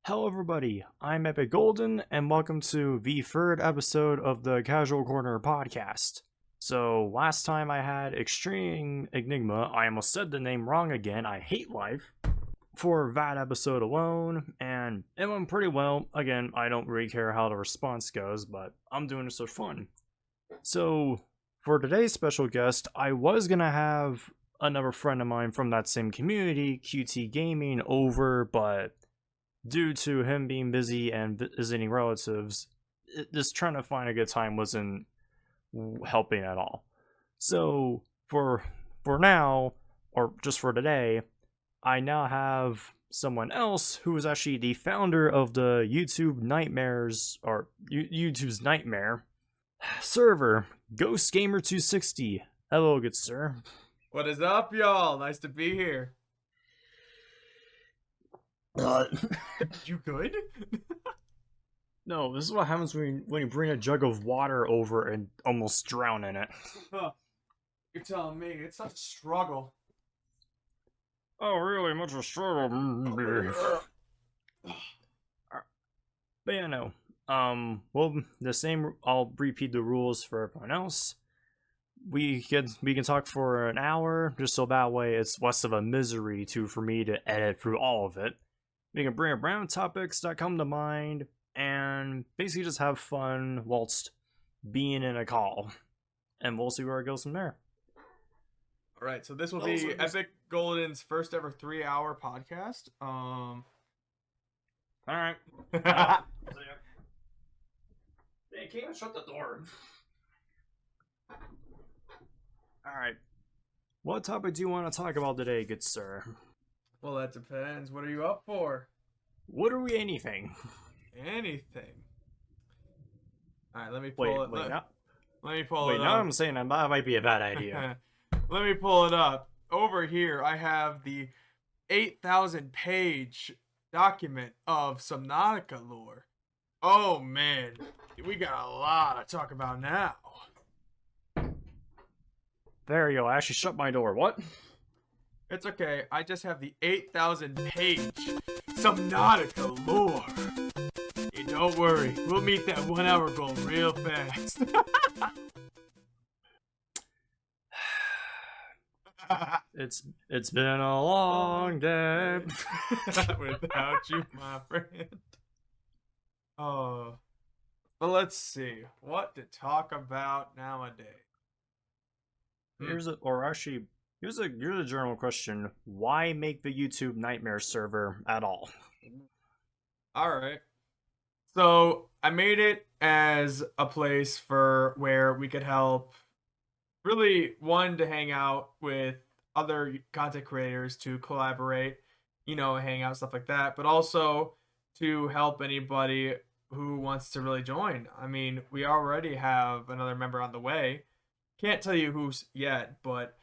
Hello, everybody. I'm Epic Golden, and welcome to the third episode of the Casual Corner podcast. So, last time I had Extreme Enigma, I almost said the name wrong again. I hate life for that episode alone, and it went pretty well. Again, I don't really care how the response goes, but I'm doing this for fun. So, for today's special guest, I was gonna have another friend of mine from that same community, QT Gaming, over, but due to him being busy and visiting relatives, just trying to find a good time wasn't helping at all. So for now, or just for today, I now have someone else who is actually the founder of the YouTube Nightmares, or YouTube's Nightmare server, Ghost Gamer 260. Hello, good sir. What is up, y'all? Nice to be here. You good? No, this is what happens when you bring a jug of water over and almost drown in it. Huh. You're telling me it's such a struggle. Oh, really? Much of a struggle. But yeah, no. Well, the same. I'll repeat the rules for everyone else. We can talk for an hour, just so that way it's less of a misery for me to edit through all of it. We can bring up random topics that come to mind, and basically just have fun whilst being in a call. And we'll see where it goes from there. Alright, so this will be Epic Golden's first ever 3-hour podcast. Alright. Hey, can't even shut the door. Alright. What topic do you want to talk about today, good sir? Well, that depends. What are you up for? Literally anything. Anything. Alright, let me pull it. Let me pull it up. Now I'm saying that might be a bad idea. Let me pull it up. Over here, I have the 8,000 page document of Subnautica lore. Oh man, we got a lot to talk about now. There you go. I actually shut my door. What? It's okay. I just have the 8,000 page Subnautica lore. Hey, don't worry. We'll meet that 1 hour goal real fast. It's been a long day without you, my friend. Oh, but let's see what to talk about nowadays. Here's a general question: why make the YouTube Nightmare server at all? All right. So I made it as a place for where we could help. Really, one, to hang out with other content creators, to collaborate, hang out, stuff like that, but also to help anybody who wants to really join. I mean, we already have another member on the way. Can't tell you who's yet, but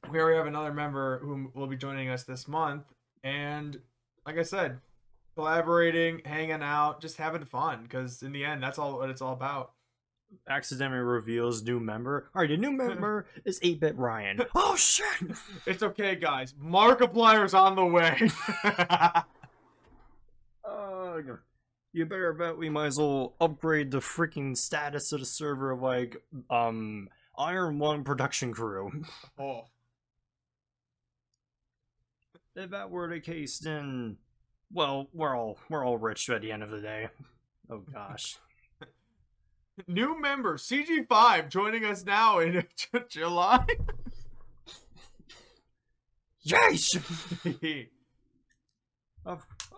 we already have another member who will be joining us this month. And like I said, collaborating, hanging out, just having fun, because in the end, that's all what it's all about. Accidentally reveals new member. Alright, the new member is 8-Bit Ryan. Oh shit! It's okay, guys. Markiplier's on the way. You better bet we might as well upgrade the freaking status of the server of like Iron 1 production crew. Oh. If that were the case, then well, we're all rich at the end of the day. Oh gosh. New member CG5 joining us now in July. Yes.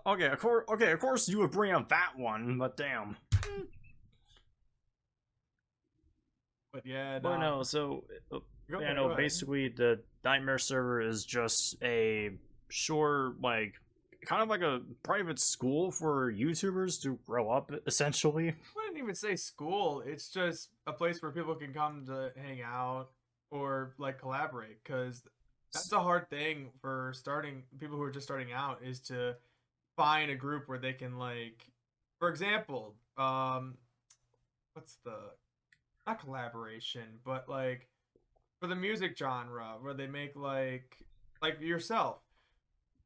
Okay, of course you would bring up that one, but damn. But yeah, but no. So basically the Nightmare server is just a short, like, kind of like a private school for YouTubers to grow up, essentially. I wouldn't even say school. It's just a place where people can come to hang out or like collaborate, because that's a hard thing for people who are just starting out, is to find a group where they can, like, for example, what's the, not collaboration, but like for the music genre, where they make like yourself.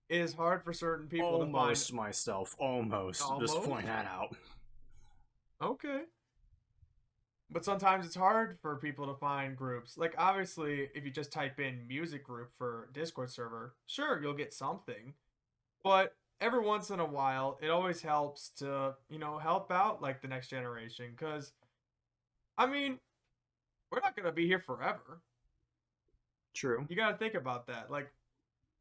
it is hard for certain people to find. Almost myself. Almost. Just Almost? point that out. Okay. But sometimes it's hard for people to find groups. Like, obviously, if you just type in music group for Discord server, sure, you'll get something. But every once in a while, it always helps to, help out, like, the next generation. Because, I mean, we're not going to be here forever. True. You got to think about that. Like,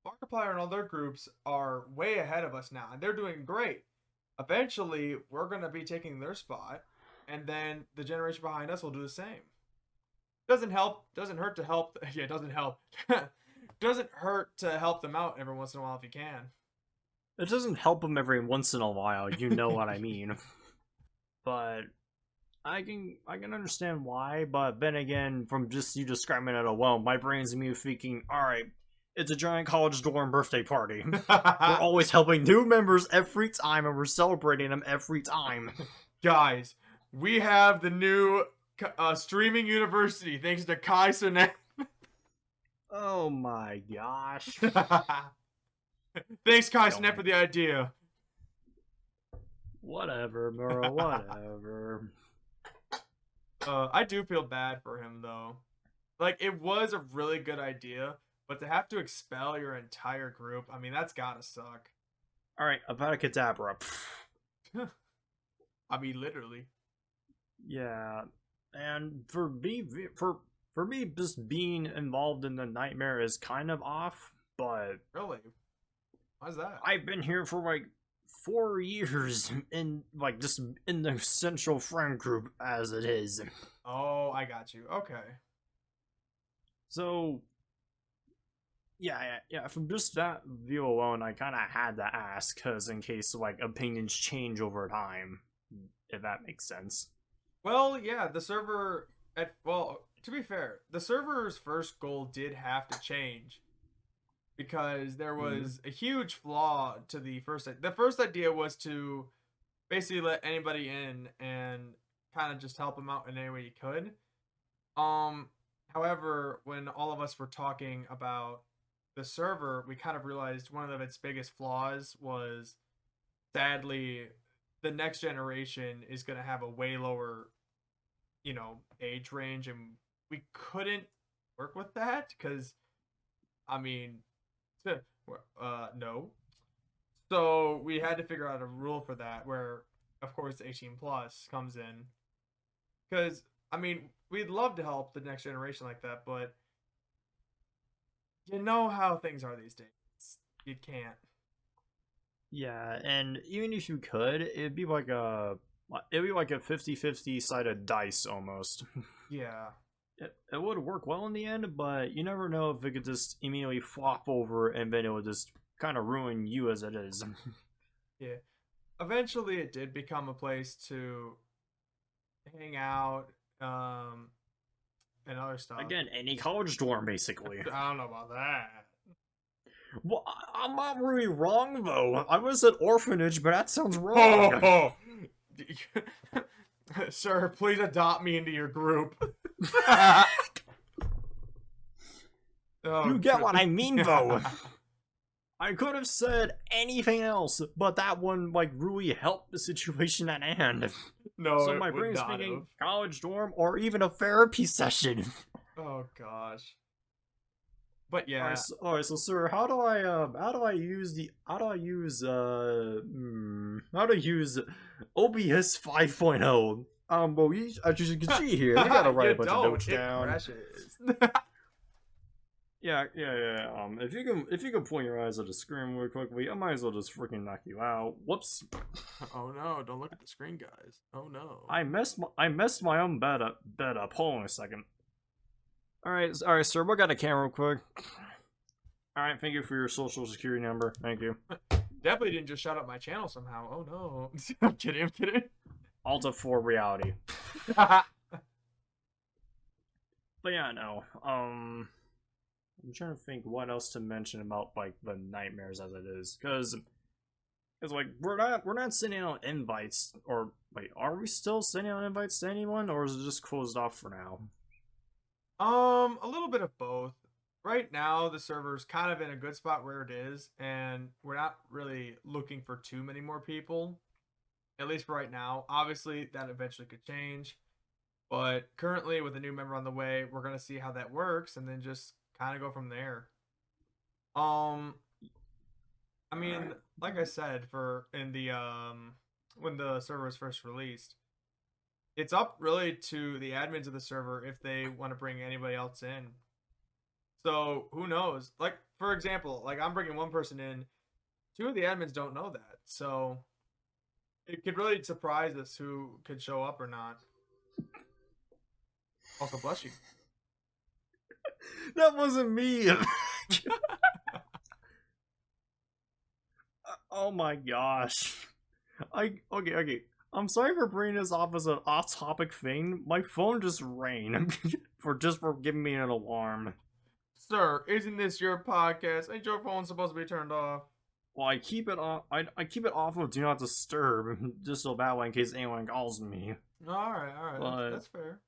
Markiplier and all their groups are way ahead of us now, and they're doing great. Eventually, we're going to be taking their spot, and then the generation behind us will do the same. Doesn't hurt to help. Yeah, it doesn't help. Doesn't hurt to help them out every once in a while if you can. It doesn't help them every once in a while, you know what I mean. But I can understand why, but then again, from just you describing it alone, my brain's immediately thinking, alright, it's a giant college dorm birthday party. We're always helping new members every time, and we're celebrating them every time. Guys, we have the new streaming university thanks to Kai Cenat. Oh my gosh. Thanks, Kai Cenat, for the idea. Whatever, bro, whatever. I do feel bad for him, though. Like, it was a really good idea, but to have to expel your entire group, I mean, that's gotta suck. Alright, about a Kadabra. I mean, literally. Yeah, and for me, just being involved in the nightmare is kind of off, but Really? Why's that? I've been here for like 4 years in like just in the central friend group as it is. Oh, I got you. Okay. So yeah. From just that view alone, I kind of had to ask, cause in case like opinions change over time, if that makes sense. Well, yeah, the server to be fair, the server's first goal did have to change because there was a huge flaw to the first idea was to basically let anybody in and kind of just help them out in any way you could. However, when all of us were talking about the server, we kind of realized one of its biggest flaws was, sadly, the next generation is going to have a way lower, age range, and we couldn't work with that because, I mean, no. So we had to figure out a rule for that where, of course, 18 plus comes in. Because, I mean, we'd love to help the next generation like that, but you know how things are these days. You can't. Yeah, and even if you could, it'd be like a 50-50 sided dice almost. Yeah. It would work well in the end, but you never know if it could just immediately flop over and then it would just kind of ruin you as it is. Yeah. Eventually, it did become a place to hang out, and other stuff. Again, any college dorm, basically. I don't know about that. Well, I'm not really wrong, though. I was at orphanage, but that sounds wrong. Oh. Sir, please adopt me into your group. You get what I mean, though. I could have said anything else, but that one, like, really helped the situation at hand. No, So my brain's thinking college dorm or even a therapy session. Oh gosh. But yeah. All right, so sir, how do I use OBS 5.0? Well, as you can see here, we gotta write a bunch of notes down. Crashes. Yeah. If you can point your eyes at the screen real quickly, I might as well just freaking knock you out. Whoops. Oh no! Don't look at the screen, guys. Oh no! I messed my own bed up. Hold on a second. All right, sir. Look at the camera real quick. All right, thank you for your social security number. Thank you. Definitely didn't just shout out my channel somehow. Oh no! I'm kidding. Alt F4 reality. But yeah, no. I'm trying to think what else to mention about like the nightmares as it is, because it's like we're not sending out invites, or wait, are we still sending out invites to anyone, or is it just closed off for now? A little bit of both. right now the server's kind of in a good spot where it is, and we're not really looking for too many more people, at least for right now. Obviously, that eventually could change, but currently with a new member on the way, we're gonna see how that works, and then just kind of go from there. Um, I mean, like I said, for in the when the server was first released, it's up really to the admins of the server if they want to bring anybody else in. So who knows? Like for example, like I'm bringing one person in, two of the admins don't know that, so it could really surprise us who could show up or not. Also, bless you. That wasn't me. Oh my gosh. Okay. I'm sorry for bringing this off as an off-topic thing. My phone just rang for giving me an alarm. Sir, isn't this your podcast? Ain't your phone supposed to be turned off? Well, I keep it off. I keep it off of Do Not Disturb just so that way in case anyone calls me. All right, But that's fair.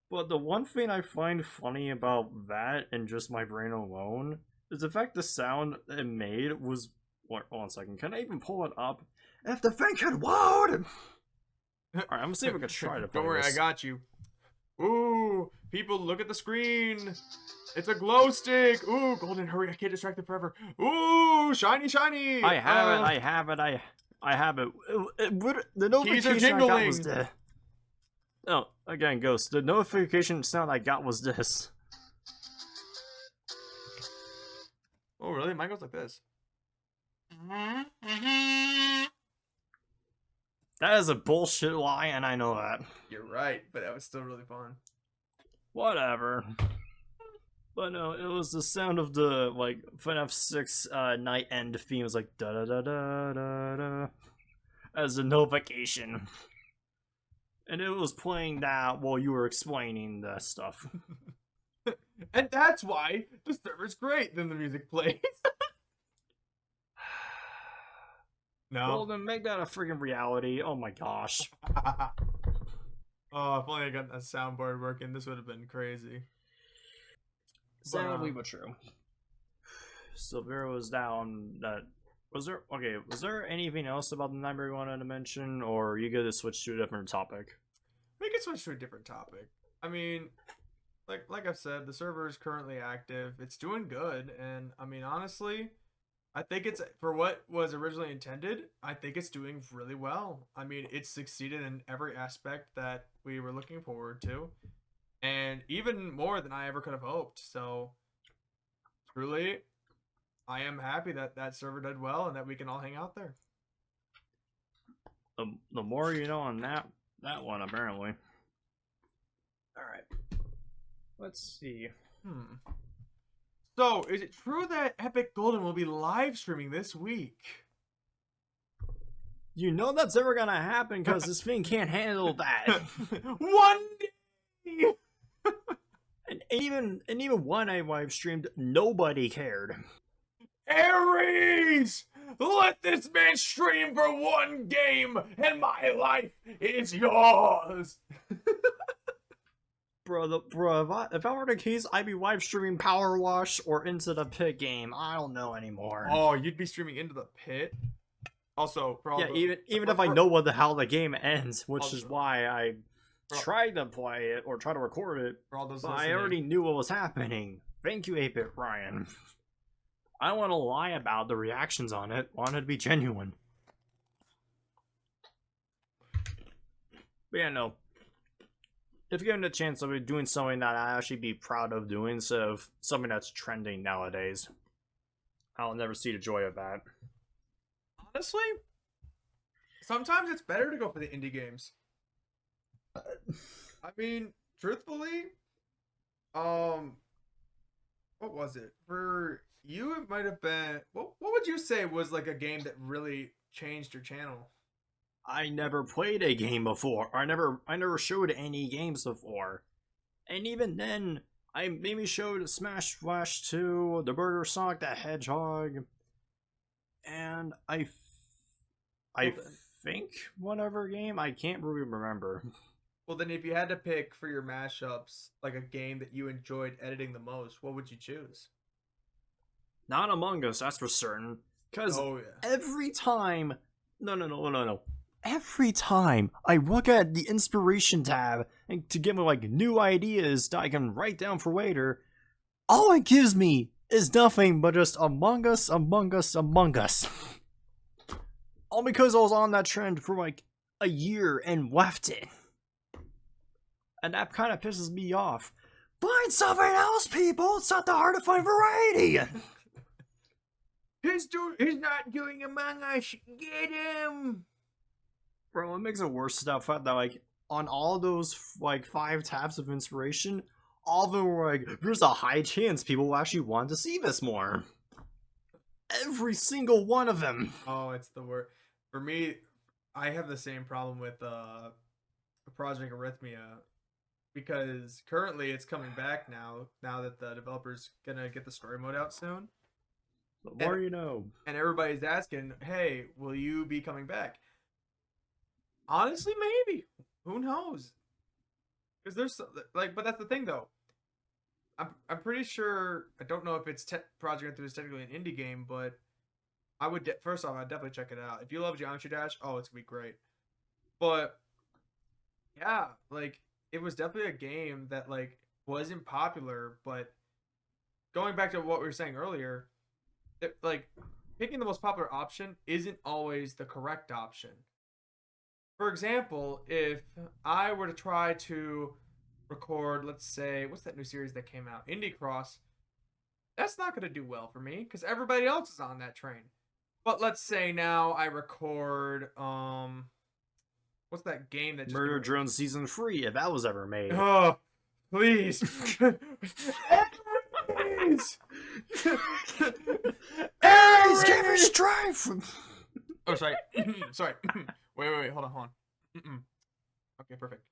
But the one thing I find funny about that and just my brain alone is the fact the sound it made was. Hold on a second. Can I even pull it up? If the thing could load! Alright, I'm gonna see if I can try to play Don't worry, this. I got you. Ooh, people, look at the screen. It's a glow stick. Ooh, Golden, hurry, I can't distract it forever. Ooh, shiny. I have it. The notification keys are I got was jingling. this. Oh, again, Ghost. The notification sound I got was this. Oh, really? Mine goes like this. That is a bullshit lie, and I know that. You're right, but that was still really fun. Whatever. But no, it was the sound of the like FNAF 6 night end theme. It was like da da da da da da as a notification, and it was playing that while you were explaining the stuff. And that's why the server's great. Then the music plays. No. Well, then make that a freaking reality. Oh my gosh. Oh, if only I got that soundboard working, this would have been crazy. Sadly but true. Silvera was down. That was there anything else about the number you wanted to mention, or are you good to switch to a different topic? We could switch to a different topic. I mean, like I've said, the server is currently active. It's doing good, and I mean honestly, I think it's for what was originally intended. I think it's doing really well. I mean, it's succeeded in every aspect that we were looking forward to, and even more than I ever could have hoped. So, truly, I am happy that that server did well and that we can all hang out there. The more you know on that one, apparently. All right. Let's see. So, is it true that Epic Golden will be live streaming this week? You know that's ever gonna happen because this thing can't handle that. One day. And even when I live streamed, nobody cared. Aries, let this man stream for one game, and my life is yours. Bro, if I were the case, I'd be live streaming Power Wash or Into the Pit game. I don't know anymore. Oh, you'd be streaming Into the Pit. Also, for all yeah, even if I know what the hell the game ends, which also, is why I tried to play it or try to record it, for all those but listening, I already knew what was happening. Thank you, 8-Bit Ryan. I don't want to lie about the reactions on it. I want it to be genuine. But yeah, no. If given the chance, I'll be doing something that I'd actually be proud of doing instead of something that's trending nowadays. I'll never see the joy of that. Honestly, sometimes it's better to go for the indie games. I mean, truthfully, what was it? For you, it might have been... What would you say was like a game that really changed your channel? I never played a game before. I never showed any games before. And even then, I maybe showed Smash Flash 2, the Burger Sonic the Hedgehog, and I think one other game. I can't really remember. Well, then if you had to pick for your mashups, like a game that you enjoyed editing the most, what would you choose? Not Among Us, that's for certain. Because Oh yeah. every time. No. Every time I look at the inspiration tab and to get me like new ideas that I can write down for later, all it gives me is nothing but just Among Us, Among Us, Among Us. All because I was on that trend for like a year and left it. And that kind of pisses me off. Find something else, people! It's not that hard to find variety! He's not doing Among Us. Get him! Bro, it makes it worse stuff that like on all those like 5 tabs of inspiration, all of them were like, there's a high chance people will actually want to see this more. Every single one of them. Oh, it's the worst. For me, I have the same problem with Project Arrhythmia because currently it's coming back now. Now that the developer's gonna get the story mode out soon, The more you know. and everybody's asking, "Hey, will you be coming back?" Honestly, maybe. Who knows? Because there's like, but that's the thing though. I'm pretty sure. I don't know if it's Project Arrhythmia is technically an indie game, but I would first off, I'd definitely check it out. If you love Geometry Dash, oh, it's gonna be great. But yeah, like it was definitely a game that like wasn't popular, but going back to what we were saying earlier, like picking the most popular option isn't always the correct option. For example, if I were to try to record, let's say, what's that new series that came out? Indie Cross. That's not going to do well for me because everybody else is on that train. But let's say now I record, what's that game that just Murder Drone Season 3, if that was ever made. Oh, please. Please. Aries, give your strife! Oh, sorry. Sorry. Wait. Hold on. Okay, perfect.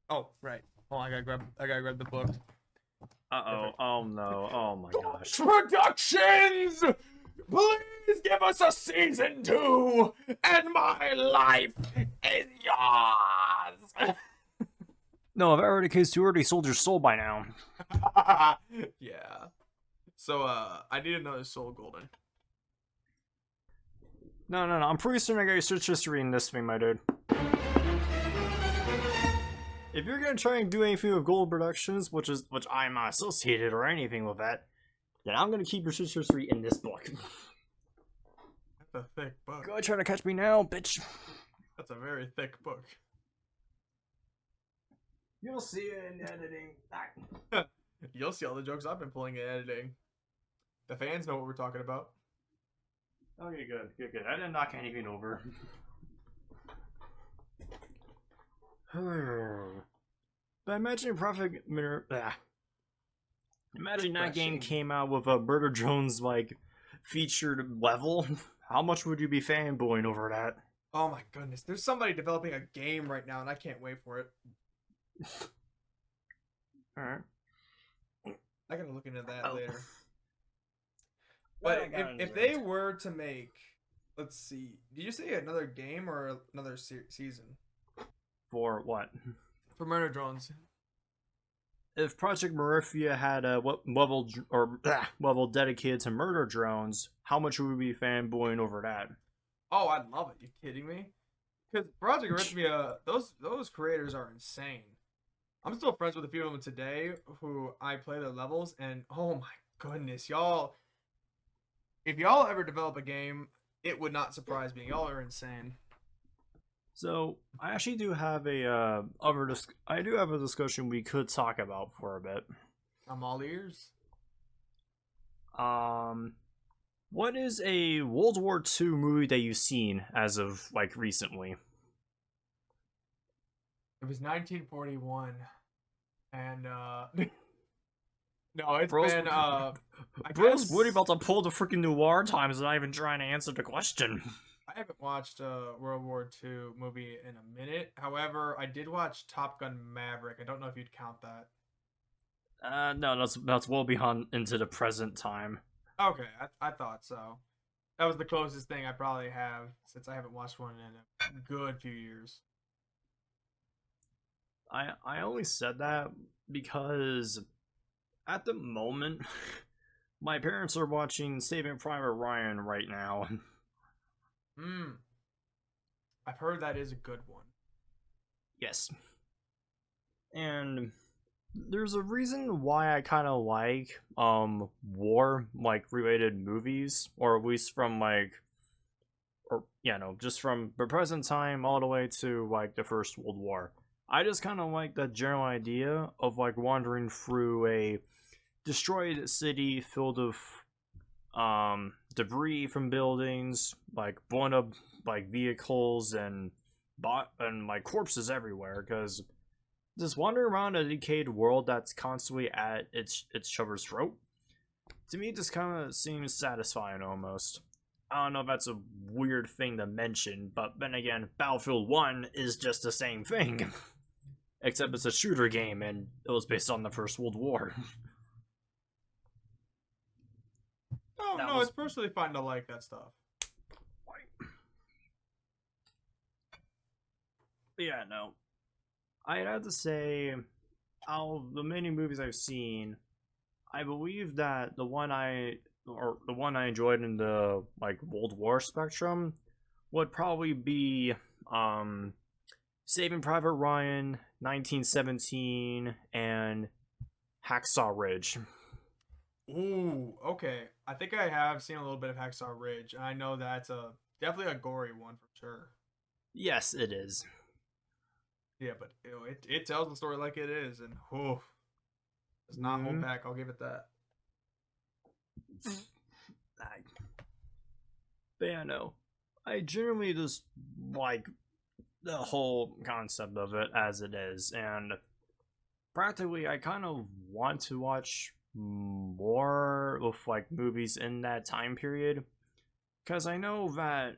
Oh, right. Hold on, I gotta grab the book. Uh-oh. Oh, no. Oh, my gosh. Productions! Please give us a season 2, and my life is yours. No, if that were the case, you already sold your soul by now. Yeah. So, I need another soul golden. No. I'm pretty certain I got your search history in this thing, my dude. If you're gonna try and do anything with Gold Productions, which I'm not associated or anything with that, then I'm gonna keep your search history in this book. That's a thick book. Go try to catch me now, bitch. That's a very thick book. You'll see it in editing. You'll see all the jokes I've been pulling in editing. The fans know what we're talking about. Okay, good. I didn't knock anything over. But imagine imagine that game came out with a Murder Drones like featured level. How much would you be fanboying over that? Oh my goodness, there's somebody developing a game right now, and I can't wait for it. All right. I gotta look into that later. But if they were to make, let's see, did you say another game or another season? For what? For Murder Drones. If Project Marifia had a level dedicated to Murder Drones, how much would we be fanboying over that? Oh, I'd love it. You kidding me? Because Project Arrhythmia, those creators are insane. I'm still friends with a few of them today who I play their levels, and oh my goodness, y'all. If y'all ever develop a game, it would not surprise me. Y'all are insane. So I actually do have a discussion we could talk about for a bit. I'm all ears. What is a World War II movie that you've seen as of like recently? It was 1941, and no, it's Bro's, been Bro's worried about to pull the freaking noir times and not even trying to answer the question. I haven't watched a World War II movie in a minute. However, I did watch Top Gun Maverick. I don't know if you'd count that. No, that's well beyond into the present time. Okay, I thought so. That was the closest thing I probably have since I haven't watched one in a good few years. I only said that because at the moment my parents are watching Saving Private Ryan right now. Hmm. I've heard that is a good one. Yes. And there's a reason why I kind of like war like related movies, or at least from like, or just from the present time all the way to like the First World War. I just kind of like the general idea of like wandering through a destroyed city filled of debris from buildings, like blown up like vehicles and like corpses everywhere, because just wandering around a decayed world that's constantly at its chover's throat, to me just kind of seems satisfying almost. I don't know if that's a weird thing to mention, but then again, Battlefield 1 is just the same thing. Except it's a shooter game and it was based on the First World War. Oh, That no, was- it's personally fine to like that stuff. Yeah, no. I'd have to say, out of the many movies I've seen, I believe that the one I enjoyed in the like World War spectrum would probably be Saving Private Ryan, 1917, and Hacksaw Ridge. Ooh, okay. I think I have seen a little bit of Hacksaw Ridge, and I know that's definitely a gory one for sure. Yes, it is. Yeah, but it tells the story like it is, and does not hold back. I'll give it that. But yeah, no. I generally just like the whole concept of it as it is, and practically I kind of want to watch more of like movies in that time period, because I know that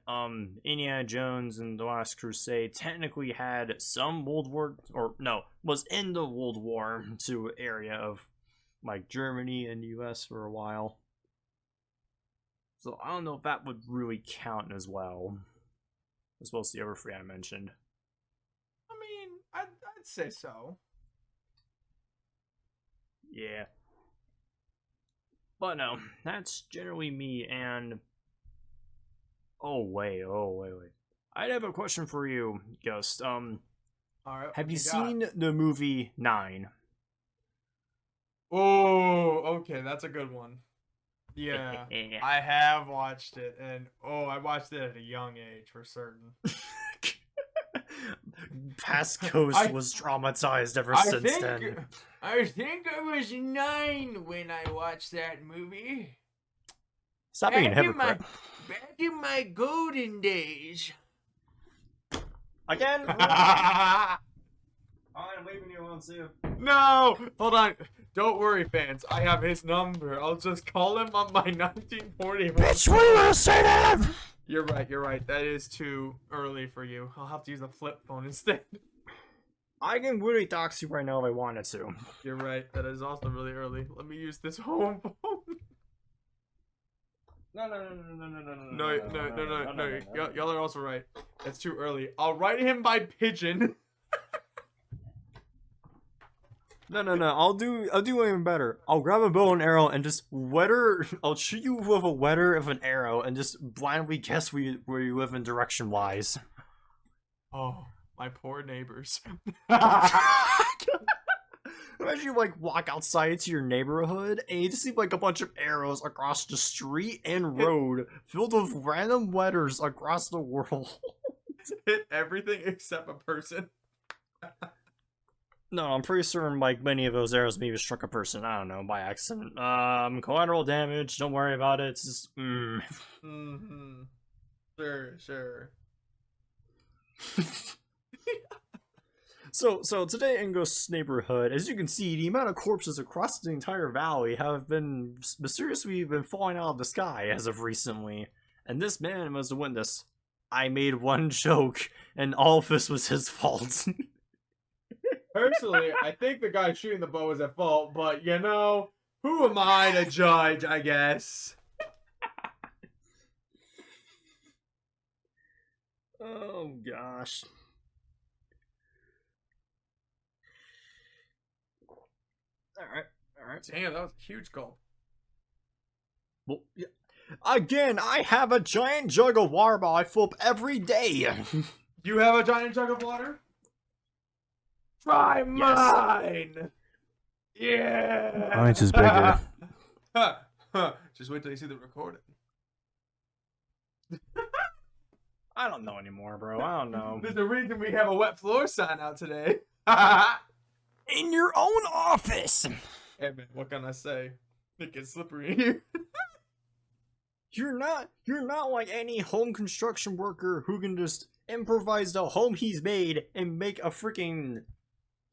Indiana Jones and the Last Crusade technically had some World War, or no, was in the World War II area of like Germany and US for a while. So I don't know if that would really count as well as the other three I mentioned. I mean, I'd say so. Yeah. But no, that's generally me. And oh wait. I'd have a question for you, Ghost. All right. Have you got? seen the movie 9? Oh, okay, that's a good one. Yeah, I have watched it, and I watched it at a young age for certain. Past Ghost was traumatized ever since then. I think I was 9 when I watched that movie. Stop being a hypocrite. Back in my golden days. Again? I'm leaving you alone, see you. No! Hold on. Don't worry, fans. I have his number. I'll just call him on my 1940. Bitch, what are you gonna say to him? You're right. That is too early for you. I'll have to use a flip phone instead. I can really dox you right now if I wanted to. You're right. That is also really early. Let me use this home phone. No. Y'all are also right. It's too early. I'll write him by pigeon. No. I'll do even better. I'll grab a bow and arrow and just I'll shoot you with a wetter of an arrow and just blindly guess where you live in direction wise. Oh, my poor neighbors. Imagine you like walk outside to your neighborhood and you just see like a bunch of arrows across the street and road filled with random letters across the world. Hit everything except a person. No, I'm pretty certain like many of those arrows maybe struck a person, I don't know, by accident. Collateral damage, don't worry about it. It's just Mm-hmm. Sure. So today in Ghost's neighborhood, as you can see, the amount of corpses across the entire valley have been mysteriously falling out of the sky as of recently. And this man was the witness. I made one joke, and all of this was his fault. Personally, I think the guy shooting the bow is at fault, but who am I to judge, I guess? Oh gosh. Alright. Damn, that was a huge gulp. Well, yeah. Again, I have a giant jug of water bottle I fill up every day. You have a giant jug of water? Try mine! Yeah! Mine's just bigger. Just wait till you see the recording. I don't know anymore, bro. I don't know. There's a reason we have a wet floor sign out today. In your own office. Hey man, what can I say? It gets slippery in here. You're not like any home construction worker who can just improvise the home he's made and make a freaking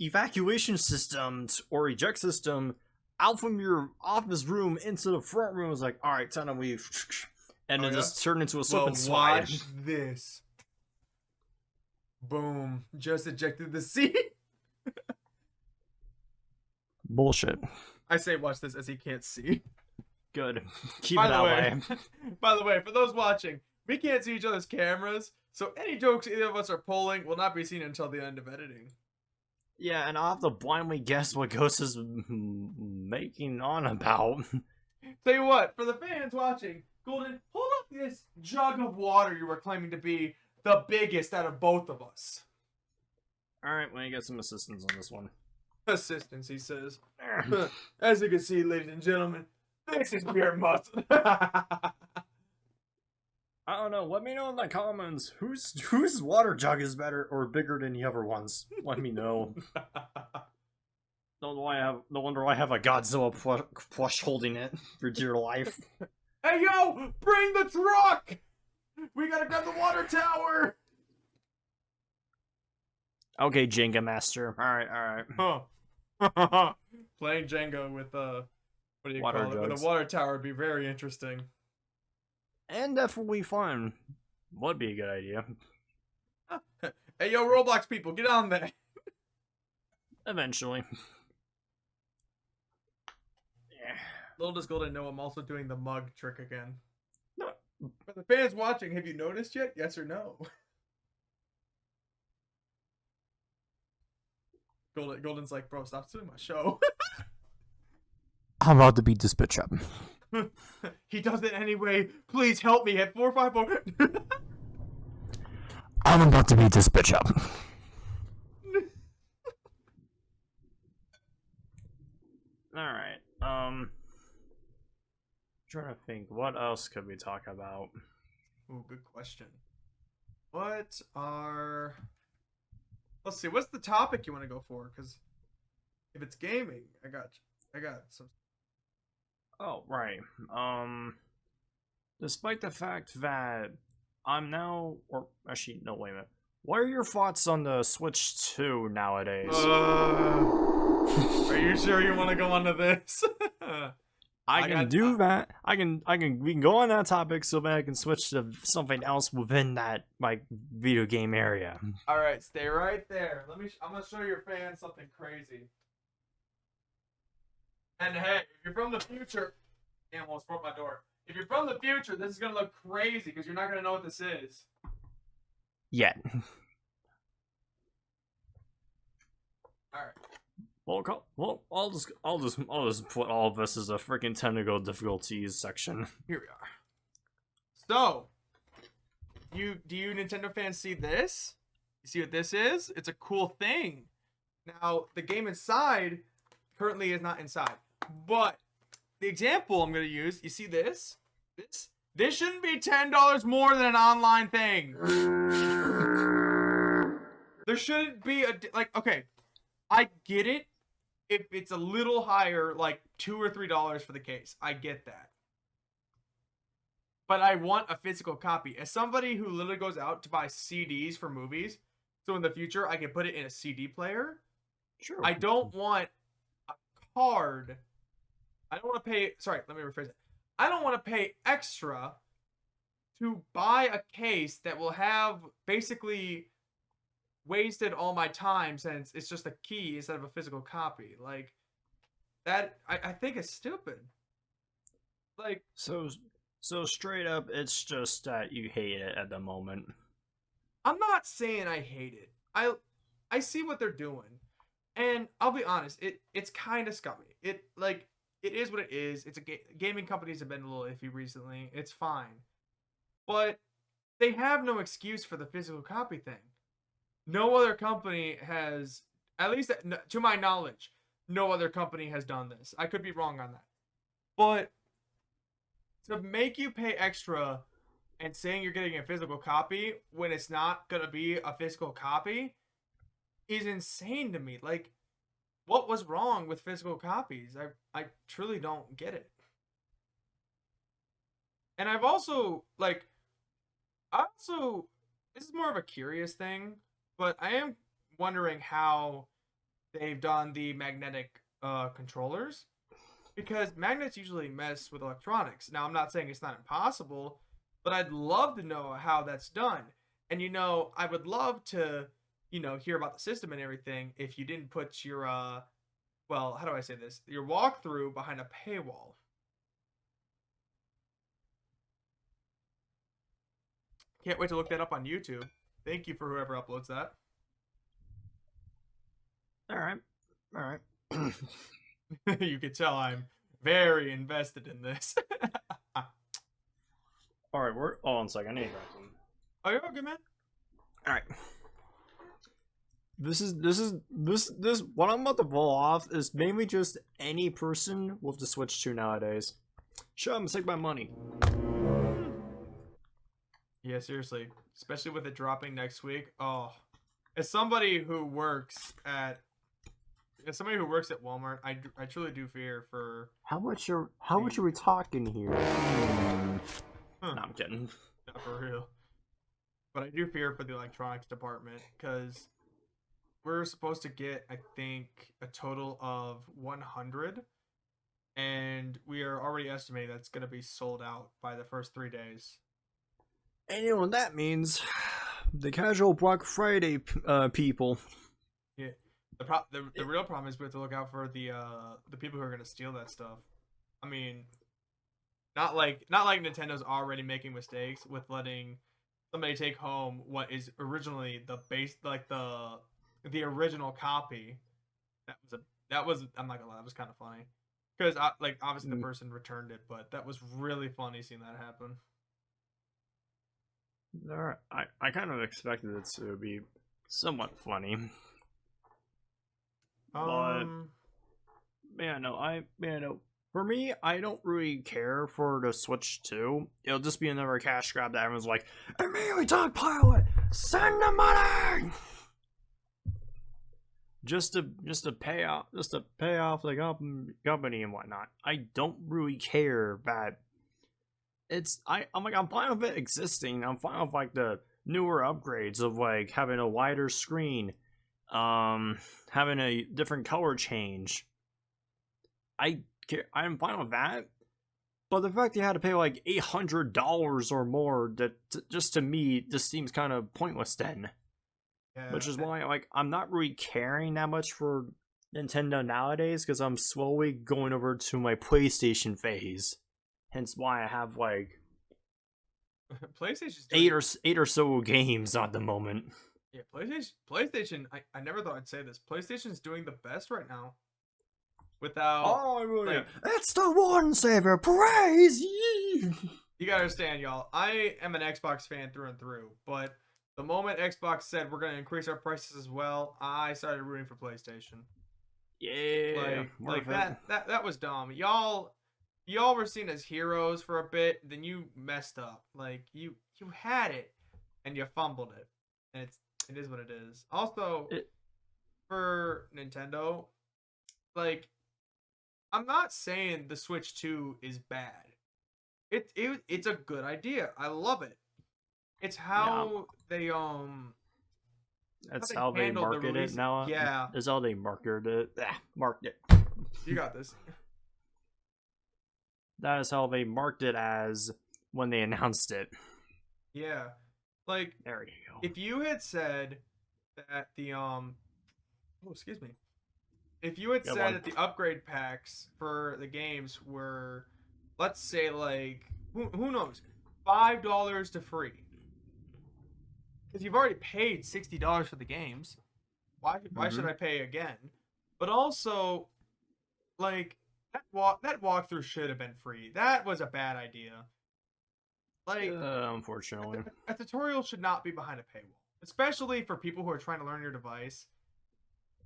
evacuation system or eject system out from your office room into the front room. It's like, all right, time to leave, and then just turn into a slip and slide. Watch this. Boom! Just ejected the seat. Bullshit. I say watch this as he can't see. Good. Keep it that way. By the way, for those watching, we can't see each other's cameras, so any jokes either of us are pulling will not be seen until the end of editing. Yeah, and I'll have to blindly guess what Ghost is making on about. Tell you what, for the fans watching, Golden, hold up this jug of water you were claiming to be the biggest out of both of us. Alright, let me get some assistance on this one. Assistance, he says. As you can see, ladies and gentlemen, this is pure muscle. I don't know. Let me know in the comments whose water jug is better or bigger than the other ones. Let me know. No wonder I have a Godzilla plush holding it for dear life. Hey yo, bring the truck! We gotta grab the water tower. Okay, Jenga Master. All right. Huh. Playing Jenga with what do you Water call it? With jugs. a water tower would be very interesting. And definitely fun. Would be a good idea. Hey yo, Roblox people, get on there. Eventually. Yeah. Little does Golden know I'm also doing the mug trick again. No. For the fans watching, have you noticed yet? Yes or no? Golden's like, bro, stop stealing my show. I'm about to beat this bitch up. He does it anyway. Please help me at 454. I'm about to beat this bitch up. Alright, trying to think, what else could we talk about? Ooh, good question. Let's see, what's the topic you want to go for? Because if it's gaming, I got some. Oh, right. Despite the fact that I'm now, or actually, no, wait a minute. What are your thoughts on the Switch 2 nowadays? Are you sure you want to go on to this? I can do that. We can go on that topic so that I can switch to something else within that, like, video game area. All right, stay right there. I'm gonna show your fans something crazy. And hey, if you're from the future, damn, almost broke my door. If you're from the future, this is gonna look crazy because you're not gonna know what this is. Yet. All right. Well, I'll just put all of this as a freaking technical difficulties section. Here we are. So, do you Nintendo fans see this? You see what this is? It's a cool thing. Now, the game inside currently is not inside, but the example I'm going to use, you see this? This shouldn't be $10 more than an online thing. There shouldn't be okay, I get it. If it's a little higher, like $2 or $3 for the case, I get that. But I want a physical copy. As somebody who literally goes out to buy CDs for movies, so in the future I can put it in a CD player. Sure. I don't want a card. I don't want to pay. Sorry, let me rephrase it. I don't want to pay extra to buy a case that will have basically wasted all my time since it's just a key instead of a physical copy. Like that, I think it's stupid. Like So straight up, it's just that you hate it at the moment. I'm not saying I hate it. I see what they're doing, And I'll be honest, it's kind of scummy. It is what it is. It's gaming companies have been a little iffy recently. It's fine, but they have no excuse for the physical copy thing. No other company has, at least to my knowledge, no other company has done this. I could be wrong on that, but to make you pay extra and saying you're getting a physical copy when it's not gonna be a physical copy is insane to me. Like, what was wrong with physical copies? I truly don't get it. And I've also this is more of a curious thing, but I am wondering how they've done the magnetic controllers, because magnets usually mess with electronics. Now, I'm not saying it's not impossible, but I'd love to know how that's done. And I would love to hear about the system and everything if you didn't put your well, how do I say this? Your walkthrough behind a paywall. Can't wait to look that up on YouTube. Thank you for whoever uploads that. All right. You can tell I'm very invested in this. All right, hold on a second. I need to grab some. Oh, you're okay, man. All right. This what I'm about to pull off is mainly just any person with the Switch 2 nowadays. Sure, I'm gonna take my money. Yeah, seriously, especially with it dropping next week. Oh, as somebody who works at Walmart, I truly do fear for How much are we talking here? Huh. No, I'm kidding. Not for real. But I do fear for the electronics department, because we're supposed to get, I think, a total of 100, and we are already estimating that's going to be sold out by the first 3 days. And you know what that means? The casual Black Friday people. Yeah. The real problem is we have to look out for the people who are going to steal that stuff. I mean, not like Nintendo's already making mistakes with letting somebody take home what is originally the base, like the original copy. That was I'm not gonna lie, that was kind of funny, because obviously the person returned it, but that was really funny seeing that happen. Alright, I kind of expected it to be somewhat funny. But for me, I don't really care for the Switch 2. It'll just be another cash grab that everyone's like, immediately stockpile it! Send the money! Just to pay off the company and whatnot. I don't really care that I'm fine with it existing. I'm fine with the newer upgrades of having a wider screen, having a different color change. I'm fine with that, but the fact you had to pay $800 or more, just to me just seems kind of pointless then. Yeah, which is why I'm not really caring that much for Nintendo nowadays, because I'm slowly going over to my PlayStation phase. Hence why I have PlayStation's eight or so games at the moment. Yeah, PlayStation. I never thought I'd say this. PlayStation's doing the best right now. Without it's the one savior, praise ye. You gotta understand, y'all. I am an Xbox fan through and through, but the moment Xbox said we're gonna increase our prices as well, I started rooting for PlayStation. Yeah, that was dumb. Y'all were seen as heroes for a bit, then you messed up. You had it and you fumbled it, and it is what it is. Also, for Nintendo, I'm not saying the Switch 2 is bad. It's a good idea. I love it. It's how they That's how they market it now. Yeah, that's how they market it. Market it. You got this. That is how they marked it as when they announced it. Yeah, there you go. If you had said that the if you had said that the upgrade packs for the games were, let's say, who knows, $5 to free, because you've already paid $60 for the games, why should I pay again? But also, like that walkthrough should have been free. That was a bad idea. Like Unfortunately. a tutorial should not be behind a paywall, especially for people who are trying to learn your device.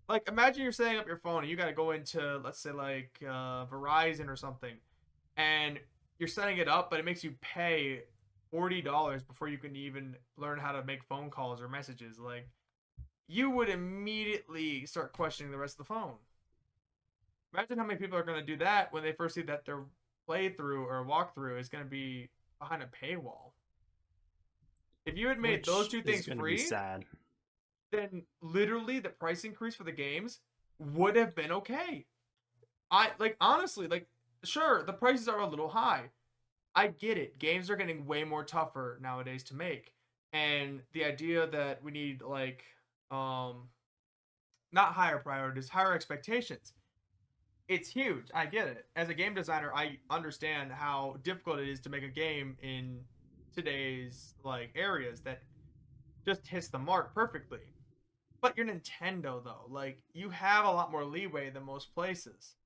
Like imagine you're setting up your phone and you got to go into, let's say, like Verizon or something, and you're setting it up, but it makes you pay $40 before you can even learn how to make phone calls or messages. Like you would immediately start questioning the rest of the phone. Imagine how many people are going to do that when they first see that their playthrough or walkthrough is going to be behind a paywall. If you had made those Which two is things going to be free, sad. then literally the price increase for the games would have been okay. I like honestly, like sure, the prices are a little high. I get it. Games are getting way more tougher nowadays to make. And the idea that we need like not higher priorities, higher expectations. It's huge. I get it. As a game designer, I understand how difficult it is to make a game in today's like areas that just hits the mark perfectly. But you're Nintendo though. Like you have a lot more leeway than most places.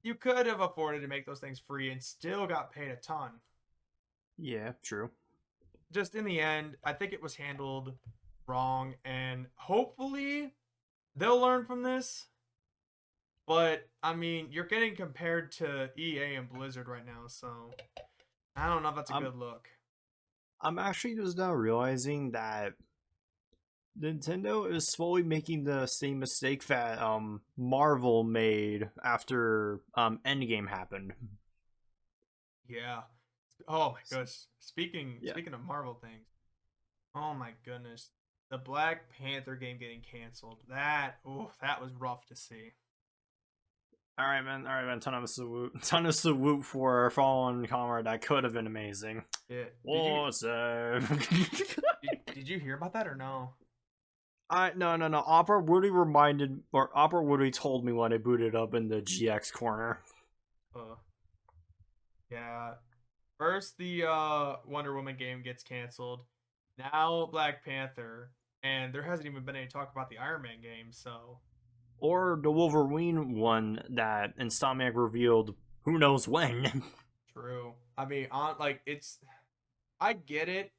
You could have afforded to make those things free and still got paid a ton. Yeah, true. Just in the end, I think it was handled wrong and hopefully they'll learn from this. But I mean, you're getting compared to EA and Blizzard right now, so I don't know if that's a I'm good look. I'm actually just now realizing that Nintendo is slowly making the same mistake that Marvel made after Endgame happened. Yeah. Oh my gosh. Speaking Yeah. speaking of Marvel things. Oh my goodness. The Black Panther game getting canceled. That was rough to see. All right, man. All right, man. Ton of salute for our fallen comrade. That could have been amazing. Yeah. Awesome. Did you hear about that or no? No. Opera Woody told me when I booted up in the GX corner. Uh yeah. First the Wonder Woman game gets canceled. Now Black Panther. And there hasn't even been any talk about the Iron Man game, so Or the Wolverine one that Insomniac revealed who knows when. true. I mean, on like it's I get it.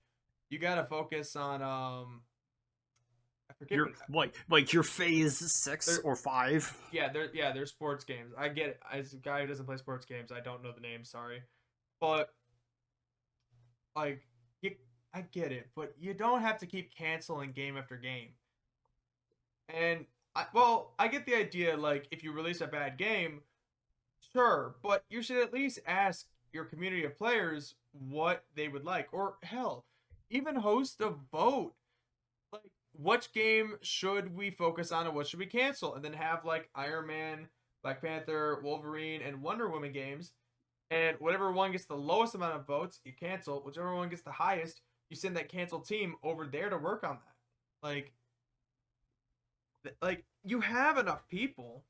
You gotta focus on I forget Your what like your phase 6 they're or 5. they're sports games. I get it. As a guy who doesn't play sports games, I don't know the name, sorry. But like you I get it, but you don't have to keep canceling game after game. And I get the idea like if you release a bad game, sure, but you should at least ask your community of players what they would like or hell, even host a vote like which game should we focus on and what should we cancel, and then have like Iron Man, Black Panther, Wolverine, and Wonder Woman games, and whatever one gets the lowest amount of votes you cancel, whichever one gets the highest you send that cancel team over there to work on that. Like you have enough people,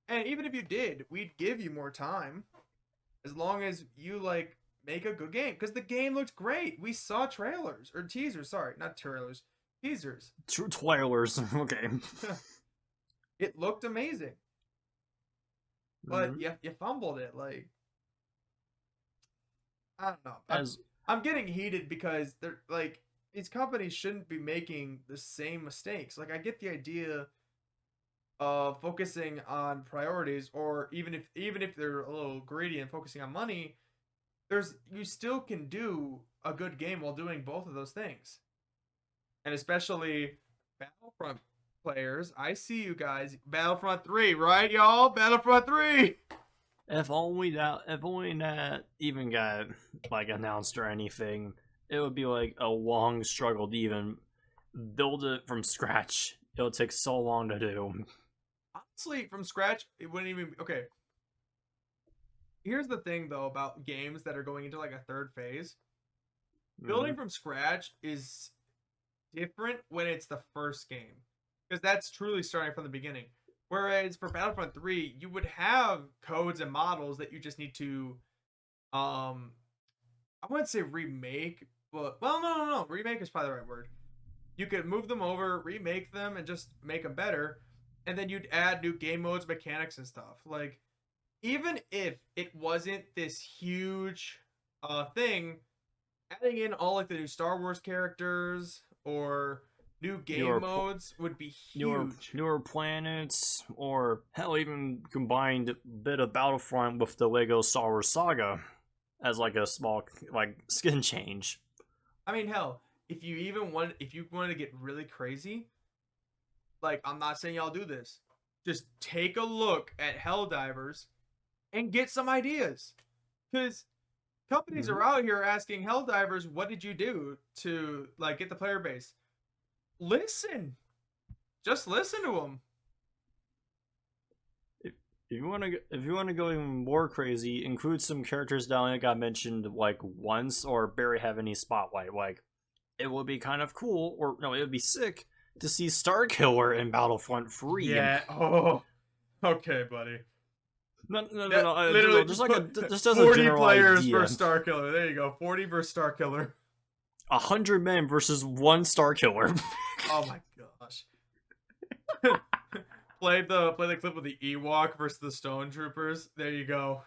and even if you did, we'd give you more time as long as you like make a good game because the game looked great. We saw trailers or teasers, sorry, not trailers, teasers. True Twailers. Okay. It looked amazing, but Mhm. you fumbled it. Like I don't know. As I'm getting heated because they're like these companies shouldn't be making the same mistakes. Like I get the idea of focusing on priorities, or even if they're a little greedy and focusing on money, there's you still can do a good game while doing both of those things. And especially Battlefront players, I see you guys. Battlefront 3, right, y'all? Battlefront 3. if only that even got like announced or anything, it would be like a long struggle to even build it from scratch. It would take so long to do. Honestly, from scratch, it wouldn't even okay. Here's the thing though about games that are going into like a third phase. Building Mhm. from scratch is different when it's the first game. Because that's truly starting from the beginning. Whereas for Battlefront 3, you would have codes and models that you just need to I wouldn't say remake, but well remake is probably the right word. You could move them over, remake them, and just make them better. and then you'd add new game modes, mechanics, and stuff. Like, even if it wasn't this huge thing, adding in all like the new Star Wars characters or new game Newer, modes would be newer, huge. newer planets, or hell, even combined bit of Battlefront with the Lego Star Wars Saga as like a small like skin change. I mean, hell, if you wanted to get really crazy, like I'm not saying y'all do this, just take a look at Helldivers and get some ideas, because companies Mhm. are out here asking Helldivers, "What did you do to like get the player base?" Listen, just listen to them. If you want to go even more crazy, include some characters that only got mentioned like once, or barely have any spotlight. Like, it would be kind of cool, or no, it would be sick to see Starkiller in Battlefront 3. Yeah. Oh. Okay, buddy. No, That literally just like a put just as a 40 general players idea. versus Star Killer. There you go. 40 versus Star Killer. 100 men versus one Starkiller. Oh my gosh. play the clip of the Ewok versus the Stone Troopers. There you go.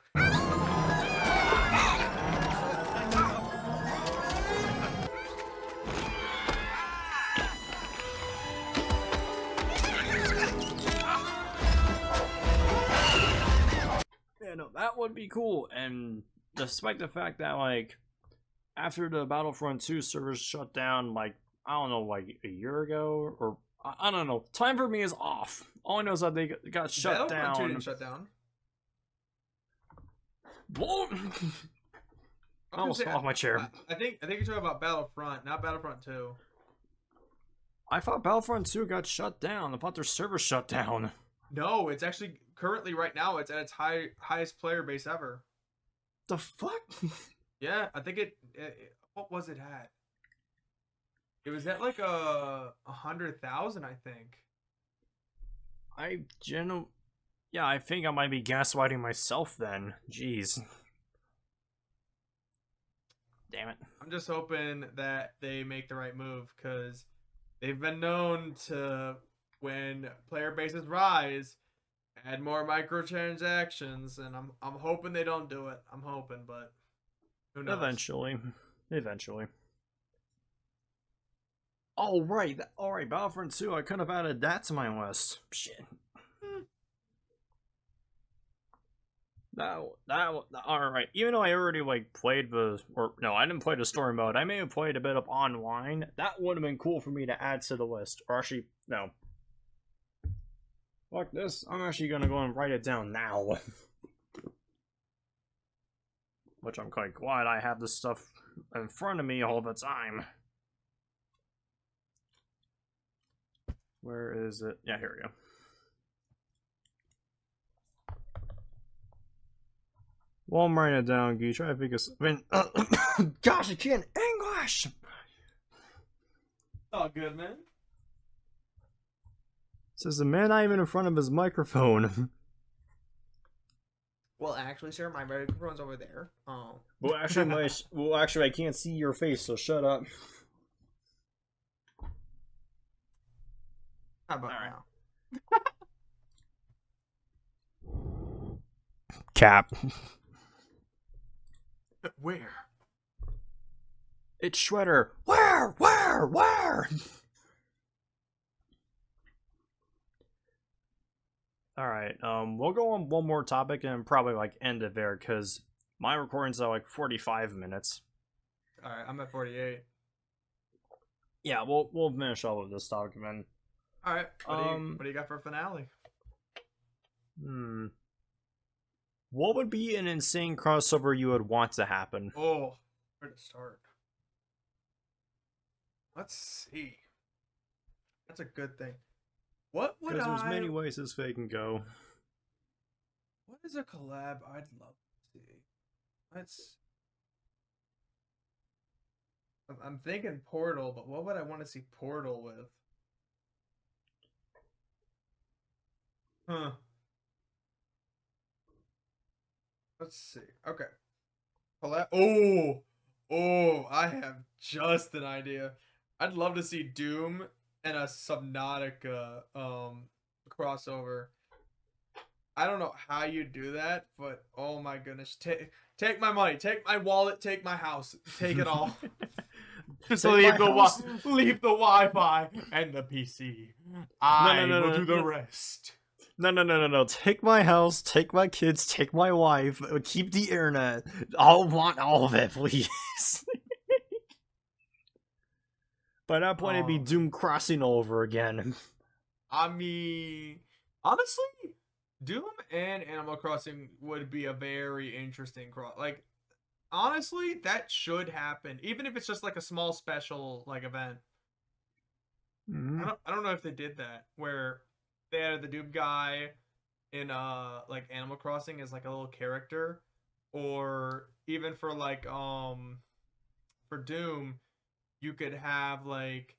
Yeah, no, that would be cool. And despite the fact that like after the Battlefront 2 servers shut down, like I don't know, like a year ago, or I don't know. Time for me is off. All I know is that they got shut Battlefront 2 down. didn't shut down. Whoa! I almost fell off my chair. I think you're talking about Battlefront, not Battlefront 2. I thought Battlefront 2 got shut down. I thought their server shut down. No, it's actually currently right now it's at its highest player base ever. The fuck? Yeah, I think what was it at? It was at like 100,000, I think. Yeah, I think I might be gaslighting myself then. Jeez. Damn it. I'm just hoping that they make the right move, because they've been known to, when player bases rise, add more microtransactions, and I'm hoping they don't do it. I'm hoping, but who knows? Eventually. Oh right, Battlefront 2. I could have added that to my list. Shit. All right. Even though I already like played I didn't play the story mode. I may have played a bit of online. That would have been cool for me to add to the list. Or actually, no. Fuck this. I'm actually gonna go and write it down now. Which I'm quite glad I have this stuff in front of me all the time. Where is it? Yeah, here we go. While I'm writing it down, you try to think of something. Gosh, I can't English! All good, man. Says the man not even in front of his microphone. Well, actually, sir, my microphone's over there. Oh. Well, actually, I can't see your face, so shut up. How about Alright. now? Cap. Where? It's Shredder. Where? Alright, we'll go on one more topic and probably like end it there, because my recordings are like 45 minutes. Alright, I'm at 48. Yeah, we'll finish all of this document. Alright, what do you got for a finale? What would be an insane crossover you would want to happen? Oh, where to start? Let's see. That's a good thing. What would Because there's many ways this fake can go. What is a collab I'd love to see? I'm thinking Portal, but what would I want to see Portal with? Huh. Let's see. Okay. Oh, I have just an idea. I'd love to see Doom and a Subnautica crossover. I don't know how you do that, but oh my goodness, take my money, take my wallet, take my house, take it all. Just Take leave my the house. leave the Wi-Fi and the PC. I will do the rest. No. Take my house, take my kids, take my wife, keep the internet. I'll want all of it, please. By that point, it'd be Oh, Doom Crossing all over again. I mean, honestly, Doom and Animal Crossing would be a very interesting cross. Like, honestly, that should happen, even if it's just like a small special like event. Mhm. I don't know if they did that where they added the Doom guy in like Animal Crossing as like a little character, or even for like for Doom, you could have like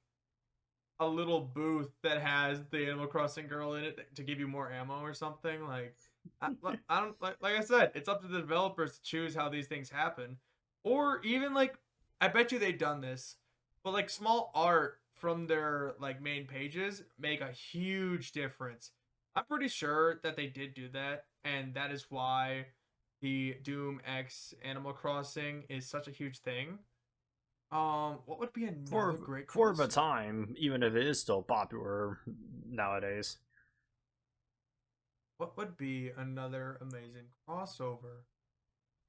a little booth that has the Animal Crossing girl in it to give you more ammo or something. Like I don't like I said, it's up to the developers to choose how these things happen, or even like I bet you they've done this, but like small art from their like main pages make a huge difference. I'm pretty sure that they did do that, and that is why the Doom X Animal Crossing is such a huge thing. What would be another great For the crossover? time, even if it is still popular nowadays. What would be another amazing crossover?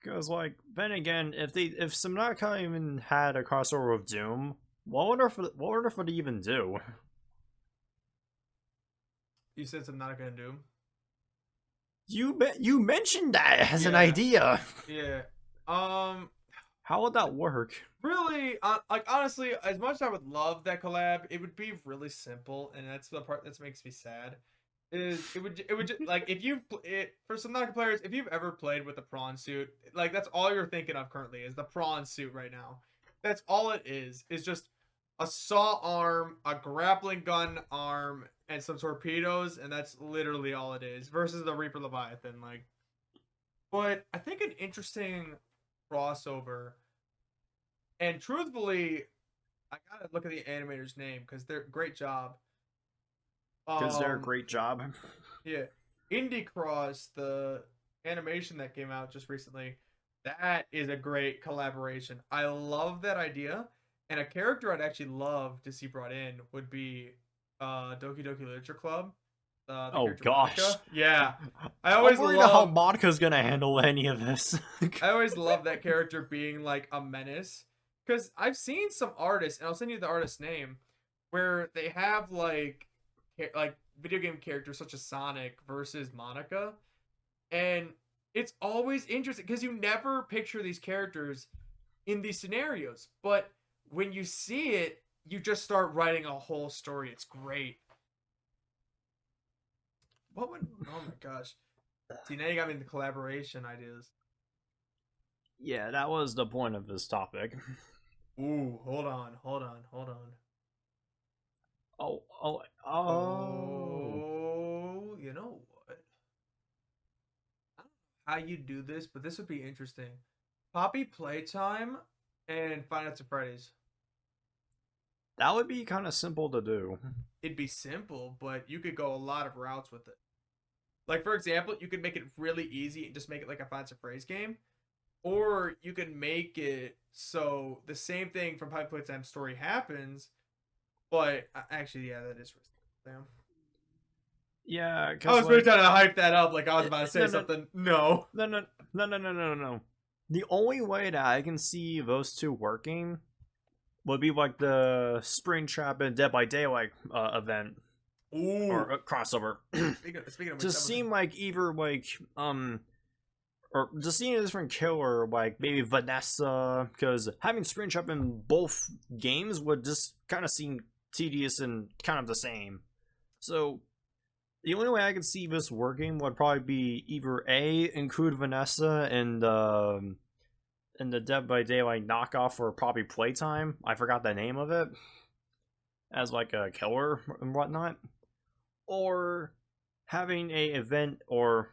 Because, like, then again, if Subnautica even had a crossover with Doom, what would it even do? You said Subnautica and Doom. You mentioned that as an Yeah, idea. yeah. How would that work? Really, like honestly, as much as I would love that collab, it would be really simple, and that's the part that makes me sad. Is it would just, like if you it for some Subnautica players, if you've ever played with the prawn suit, like that's all you're thinking of currently is the prawn suit right now. That's all it is just a saw arm, a grappling gun arm, and some torpedoes, and that's literally all it is. Versus the Reaper Leviathan, like. But I think an interesting crossover, and truthfully, I gotta look at the animator's name because they're great job. Because they're a Um, great job. yeah, Indie Cross, the animation that came out just recently, that is a great collaboration. I love that idea, and a character I'd actually love to see brought in would be Doki Doki Literature Club. The Oh character gosh. Monica. Yeah, I I'm always worried how love Monica's gonna handle any of this. I always love that character being like a menace because I've seen some artists, and I'll send you the artist's name, where they have like video game characters such as Sonic versus Monica, and it's always interesting because you never picture these characters in these scenarios, but when you see it, you just start writing a whole story. It's great. What would? Oh my gosh! See, now you got me in the collaboration ideas. Yeah, that was the point of this topic. Ooh, hold on. Oh. Oh, you know what? I don't know how you do this, but this would be interesting. Poppy Playtime and Five Nights at Freddy's. That would be kind of simple to do. It'd be simple, but you could go a lot of routes with it. Like, for example, you could make it really easy and just make it like a Five Nights at Freddy's game. Or you could make it so the same thing from Poppy Playtime story happens, but actually, yeah, that is risky. Damn. Yeah, I because was really like, trying to hype that up, like I was about to say no, no, something. No. no. The only way that I can see those two working would be like the Springtrap and Dead by Daylight event Ooh. or crossover. Speaking of To which, seem like either like or just seeing a different killer, like maybe Vanessa, because having Springtrap in both games would just kind of seem tedious and kind of the same. So the only way I could see this working would probably be either A, include Vanessa in the Dead by Daylight knockoff or probably Playtime. I forgot the name of it. As like a killer and whatnot. Or having a event or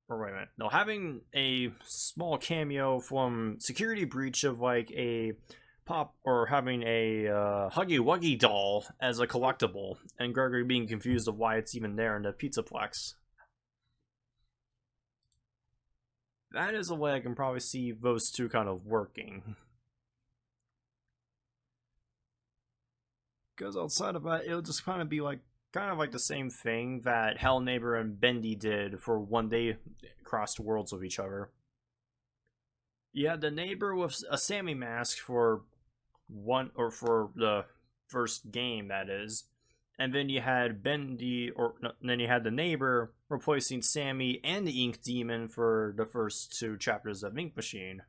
wait a minute. No, having a small cameo from Security Breach of like a having a Huggy Wuggy doll as a collectible, and Gregory being confused of why it's even there in the Pizzaplex. That is a way I can probably see those two kind of working. Because outside of that, it'll just kind of be like the same thing that Hell Neighbor and Bendy did for when they crossed worlds with each other. You had the neighbor with a Sammy mask for the first game, that is, and then you had Bendy, then you had the neighbor replacing Sammy and the Ink Demon for the first 2 chapters of Ink Machine.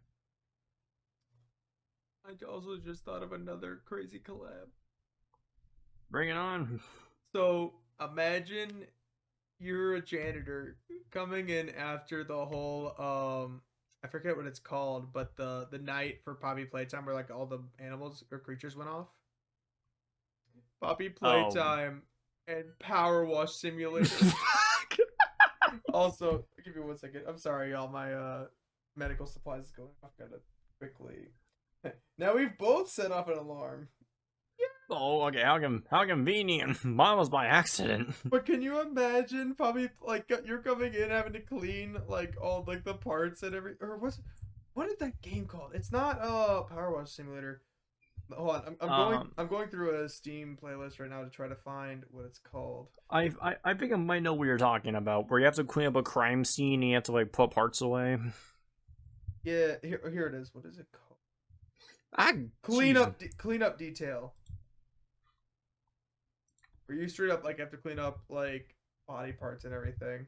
I also just thought of another crazy collab. Bring it on. So imagine you're a janitor coming in after the whole I forget what it's called, but the night for Poppy Playtime where like all the animals or creatures went off. Poppy Playtime and Power Wash Simulator. Also, give me 1 second. I'm sorry, y'all. My medical supplies is going off. Gotta quickly. Now we've both set off an alarm. Oh, okay. How convenient. Mine was by accident. But can you imagine, Poppy, like you're coming in having to clean like all like the parts and what is that game called? It's not Power Wash Simulator. Hold on, I'm going through a Steam playlist right now to try to find what it's called. I think I might know what you're talking about, where you have to clean up a crime scene and you have to like put parts away. Yeah, here it is. What is it called? Clean up detail. Where you straight up like have to clean up like body parts and everything.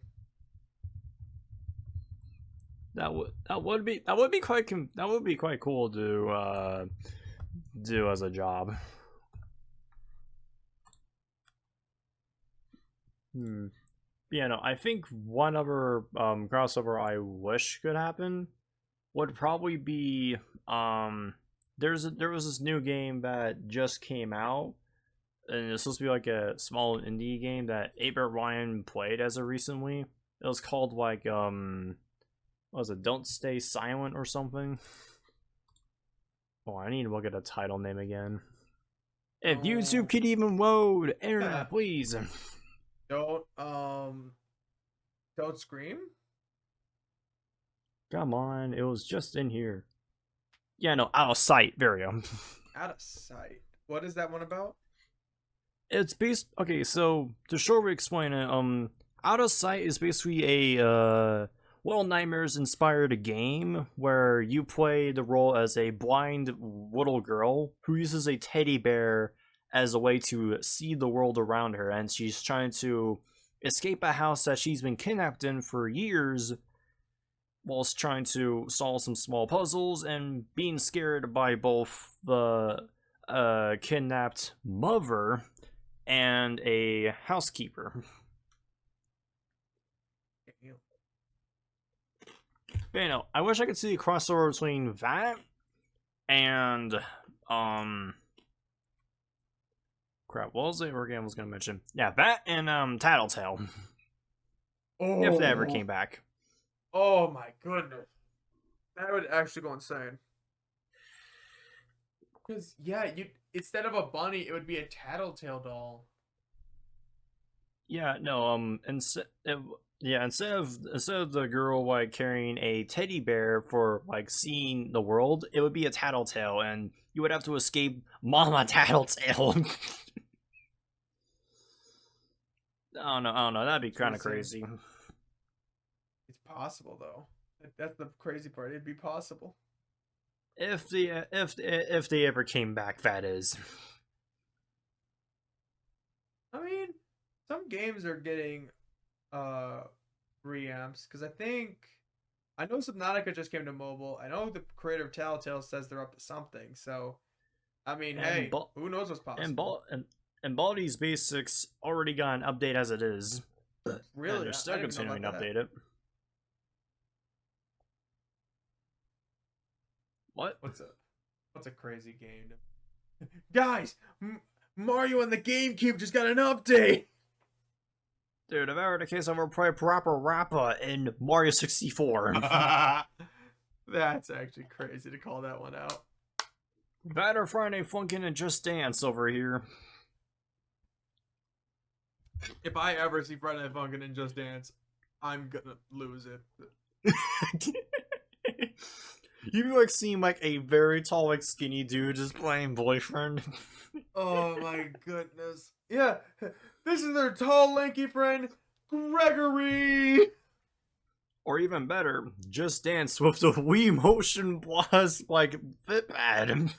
That would be quite cool to do as a job. Yeah, no, I think one other crossover I wish could happen would probably be there was this new game that just came out, and it's supposed to be like a small indie game that 8-Bit Ryan played as of recently. It was called like what was it, Don't Stay Silent or something? Oh, I need to look at the title name again. If YouTube could even load, internet, please. Don't scream. Come on, it was just in here. Yeah, no, out of sight. There we go. Out of sight. What is that one about? It's based. Okay, so to shortly explain it, Out of Sight is basically a Little Nightmares inspired game where you play the role as a blind little girl who uses a teddy bear as a way to see the world around her, and she's trying to escape a house that she's been kidnapped in for years, whilst trying to solve some small puzzles and being scared by both the kidnapped mother and a housekeeper. But, you know, I wish I could see a crossover between that and crap, what was the other game I was gonna mention? Yeah, that and Tattletale. If they ever came back. Oh my goodness. That would actually go insane. Because yeah, you instead of a bunny, it would be a Tattletale doll. Yeah, no, instead of the girl like carrying a teddy bear for like seeing the world, it would be a Tattletale, and you would have to escape Mama Tattletale. I don't know. That'd be kind of crazy. It's possible though. That's the crazy part. It'd be possible. If they ever came back, that is. I mean, some games are getting reamps because I know Subnautica just came to mobile. I know the creator of Telltale says they're up to something. So, I mean, hey, who knows what's possible? And Baldi's Basics already got an update as it is. Really? And they're still continuing to update it. What? What's a crazy game? Guys, Mario and the GameCube just got an update. Dude, if ever the case, I'm gonna play Proper Rappa in Mario 64. That's actually crazy to call that one out. Batter Friday Funkin' and Just Dance over here. If I ever see Friday Night Funkin' and Just Dance, I'm gonna lose it. You like seem like a very tall, like skinny dude just playing boyfriend. Oh my goodness. Yeah, this is their tall, lanky friend, Gregory. Or even better, Just Dance with the Wii Motion Plus, like, fit pad.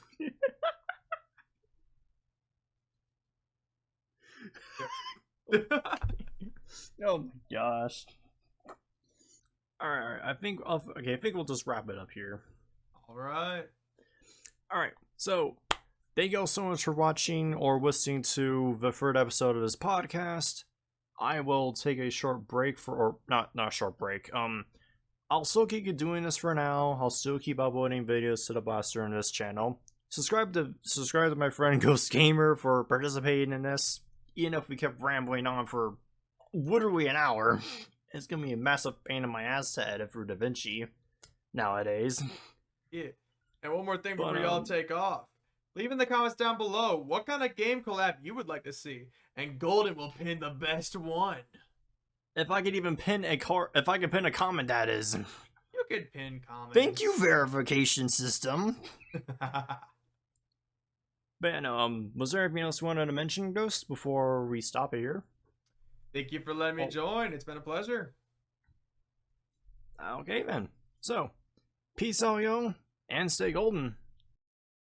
Oh my gosh. Alright, I think we'll just wrap it up here. Alright. Alright, so thank you all so much for watching or listening to the third episode of this podcast. I will take a short break or not a short break. I'll still keep doing this for now. I'll still keep uploading videos to the blaster on this channel. Subscribe to my friend Ghost Gamer for participating in this. Even if we kept rambling on for literally an hour, it's gonna be a massive pain in my ass to edit through DaVinci nowadays. Yeah. And one more thing before But, y'all take off. Leave in the comments down below what kind of game collab you would like to see, and Golden will pin the best one. If I could even pin a comment, that is. You could pin comments. Thank you, verification system. But yeah, no, was there anything else you wanted to mention, Ghost, before we stop it here? Thank you for letting me join. It's been a pleasure. Okay, then. So, peace out, yo, and stay golden.